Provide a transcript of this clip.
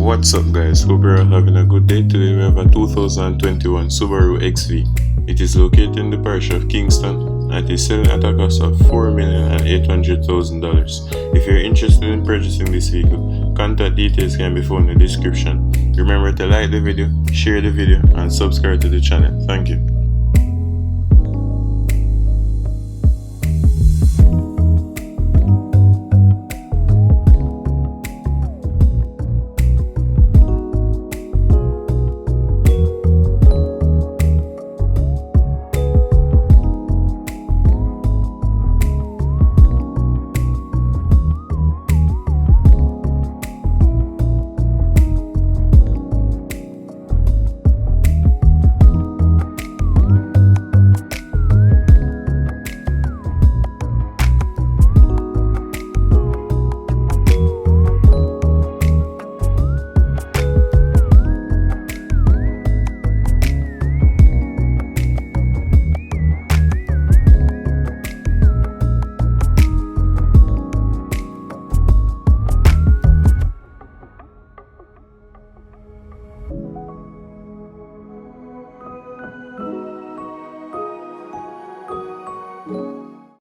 What's up guys, hope you're all having a good day. Today we have a 2021 Subaru XV. It is located in the parish of Kingston and it is selling at a cost of $4,800,000. If you're interested in purchasing this vehicle, contact details can be found in the description. Remember to like the video, share the video and subscribe to the channel. Thank you.